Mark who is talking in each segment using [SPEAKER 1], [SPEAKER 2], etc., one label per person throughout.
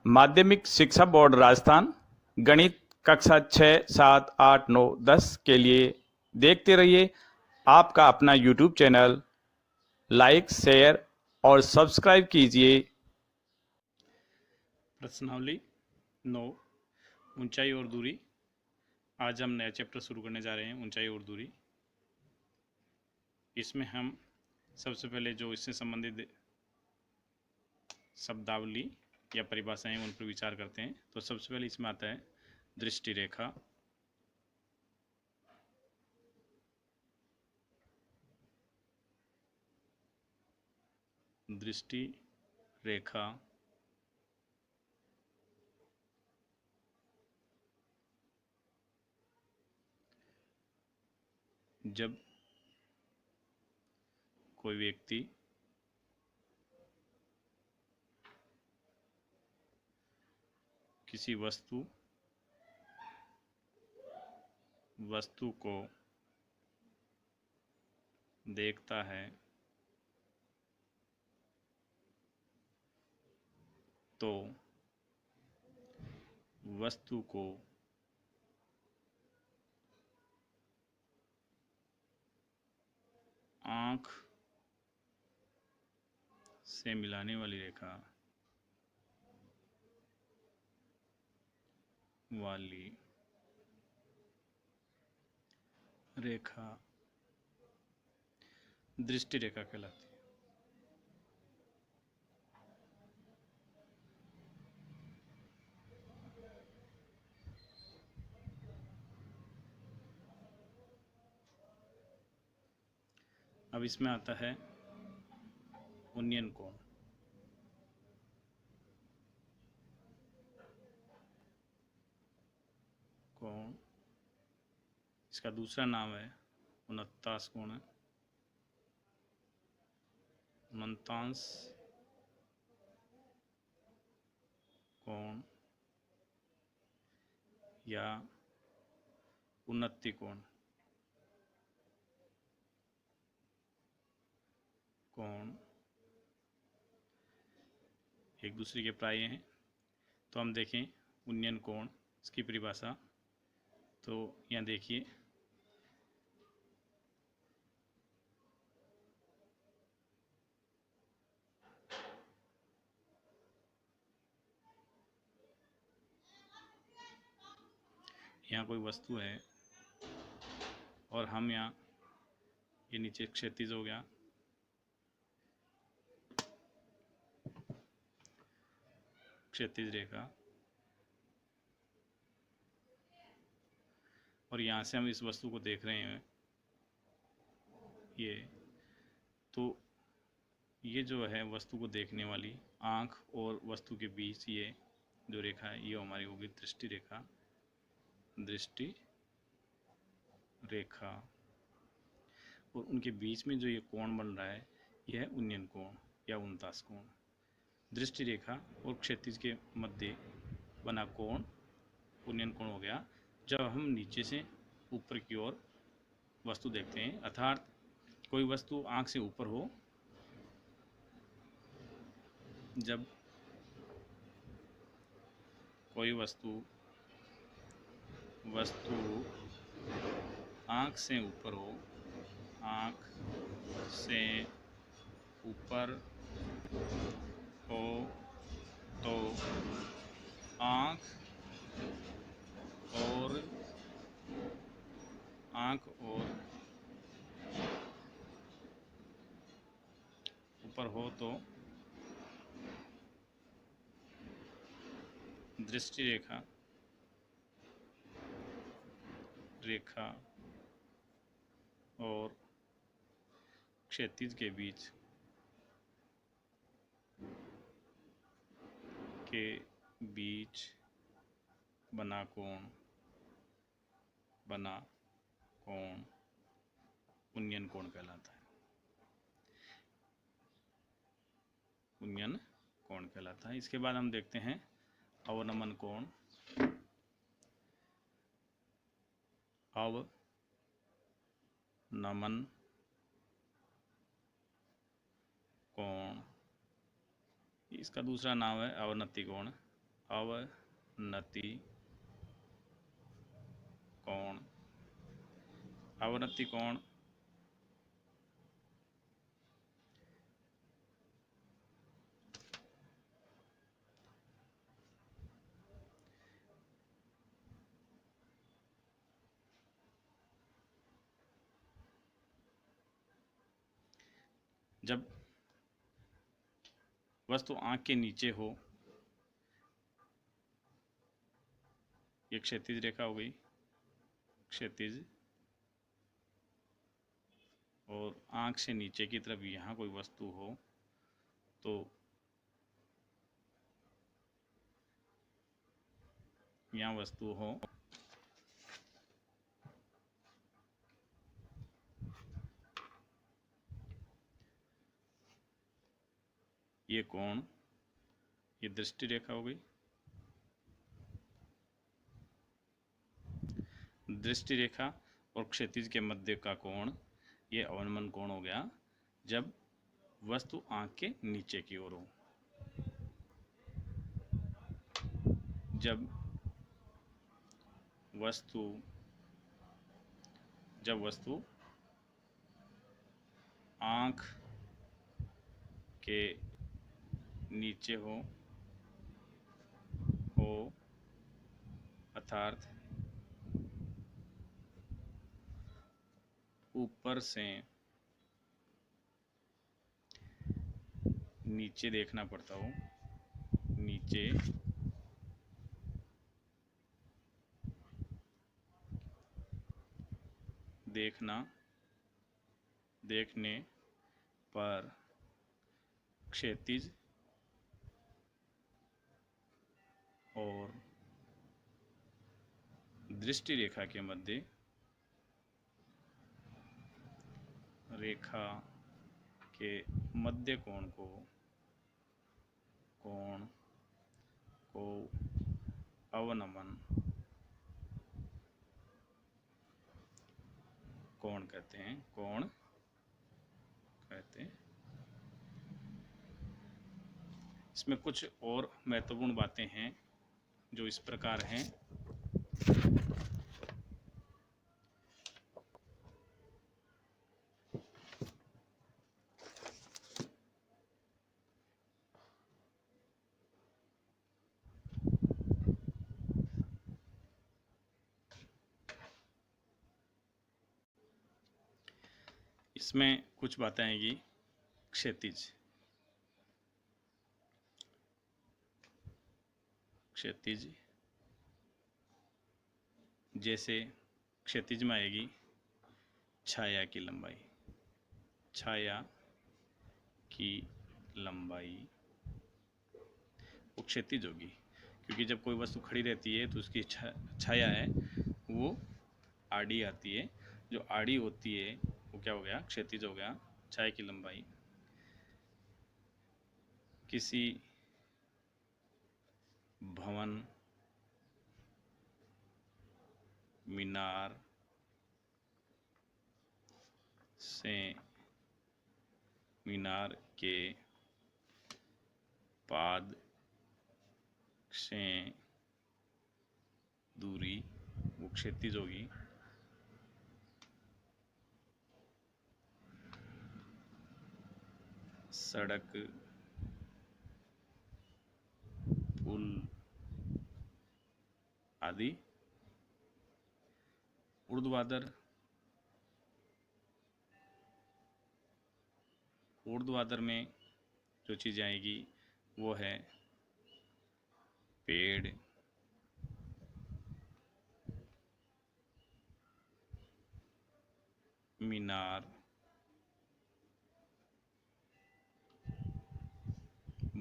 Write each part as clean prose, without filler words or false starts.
[SPEAKER 1] माध्यमिक शिक्षा बोर्ड राजस्थान गणित कक्षा 6, 7, 8, 9, 10 के लिए देखते रहिए आपका अपना यूट्यूब चैनल। लाइक, शेयर और सब्सक्राइब कीजिए।
[SPEAKER 2] प्रश्नावली 9 ऊंचाई और दूरी। आज हम नया चैप्टर शुरू करने जा रहे हैं, ऊंचाई और दूरी। इसमें हम सबसे पहले जो इससे संबंधित शब्दावली या परिभाषाएं उन पर विचार करते हैं। तो सबसे पहले इसमें आता है दृष्टि रेखा। दृष्टि रेखा जब कोई व्यक्ति किसी वस्तु को देखता है तो वस्तु को आँख से मिलाने वाली रेखा दृष्टि रेखा कहलाती है। अब इसमें आता है उन्नयन कोण। इसका दूसरा नाम है उन्नतांश कोण, उन्नतांश कोण या उन्नति कोण। एक दूसरे के प्राय हैं। तो हम देखें उन्नयन कोण, इसकी परिभाषा। तो यहाँ देखिए, यहाँ कोई वस्तु है और हम यहाँ, ये नीचे क्षैतिज हो गया, क्षैतिज रेखा, और यहाँ से हम इस वस्तु को देख रहे हैं ये। तो ये जो है वस्तु को देखने वाली आँख और वस्तु के बीच ये जो रेखा है, ये हमारी होगी दृष्टि रेखा। दृष्टि रेखा और उनके बीच में जो ये कोण बन रहा है, यह है उन्नयन कोण या उन्नतांश कोण। दृष्टि रेखा और क्षैतिज के मध्य बना कोण उन्नयन कोण हो गया जब हम नीचे से ऊपर की ओर वस्तु देखते हैं, अर्थात कोई वस्तु आँख से ऊपर हो। जब कोई वस्तु आँख से ऊपर हो, आँख से ऊपर हो तो आँख और ऊपर हो तो दृष्टि रेखा और क्षैतिज के बीच बना कोण उन्नयन कोण कहलाता है। उन्नयन कोण कहलाता है। इसके बाद हम देखते हैं अवनमन कोण। अवनमन कोण, इसका दूसरा नाम है अवनति कोण। अवनति कोण। अवनति कोण जब वस्तु आंख के नीचे हो, ये क्षैतिज रेखा हो गई, क्षैतिज, और आंख से नीचे की तरफ यहाँ कोई वस्तु हो तो यहाँ वस्तु हो ये कोण, ये दृष्टि रेखा हो गई। दृष्टि रेखा और क्षैतिज के मध्य का कोण ये अवनमन कोण हो गया जब वस्तु आंख के नीचे की ओर हो। जब वस्तु आंख के नीचे हो अर्थात ऊपर से नीचे देखना पड़ता हो, नीचे देखने पर क्षैतिज और दृष्टि रेखा के मध्य कोण को अवनमन कोण कहते हैं। इसमें कुछ और महत्वपूर्ण बातें हैं जो इस प्रकार हैं। इसमें कुछ बातें आएगी। क्षैतिज जैसे क्षैतिज में आएगी छाया की लंबाई वो क्षैतिज होगी, क्योंकि जब कोई वस्तु खड़ी रहती है तो उसकी छाया है वो आड़ी आती है, जो आड़ी होती है वो क्या हो गया, क्षैतिज हो गया। छाया की लंबाई किसी भवन, मीनार के पाद से दूरी वो क्षैतिज होगी। सड़क, पुल आदि। ऊर्ध्वाधर में जो चीज़ें आएगी वो है पेड़, मीनार,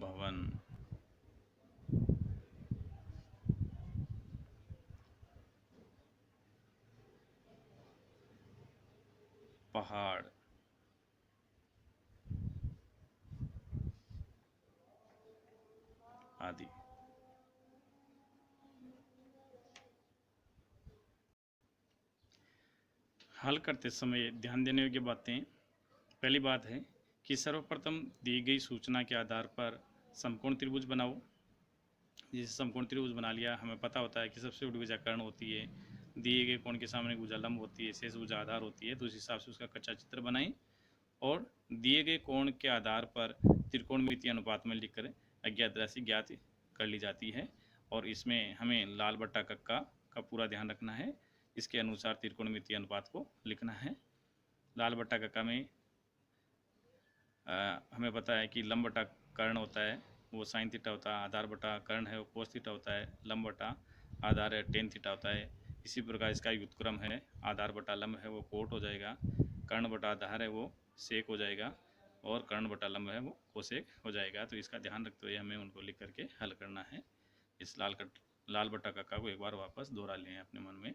[SPEAKER 2] भवन, पहाड़ आदि। हल करते समय ध्यान देने योग्य बातें। पहली बात है कि सर्वप्रथम दी गई सूचना के आधार पर समकोण त्रिभुज बनाओ। जैसे समकोण त्रिभुज बना लिया, हमें पता होता है कि सबसे बड़ी भुजा कर्ण होती है, दिए गए कोण के सामने भुजा लंब होती है, शेष भुजा आधार होती है। तो उस हिसाब से उसका कच्चा चित्र बनाएं और दिए गए कोण के आधार पर त्रिकोणमितीय अनुपात में लिखकर अज्ञात राशि ज्ञात कर ली जाती है। और इसमें हमें लाल बट्टा कक्का का पूरा ध्यान रखना है, इसके अनुसार त्रिकोणमितीय अनुपात को लिखना है। लाल बट्टा कक्का में हमें पता है कि लंब बटा कर्ण होता है वो साइन थीटा होता है, आधार बटा कर्ण है वो कोस थीटा होता है, लंब बटा आधार है टेन थीटा होता है। इसी प्रकार इसका व्युत्क्रम है, आधार बटा लंब है वो कोट हो जाएगा, कर्ण बटा आधार है वो सेक हो जाएगा और कर्ण बटा लंब है वो कोसेक हो जाएगा। तो इसका ध्यान रखते हुए हमें उनको लिख करके हल करना है। इस लाल बट्टा कक्का को एक बार वापस दोहरा लें अपने मन में।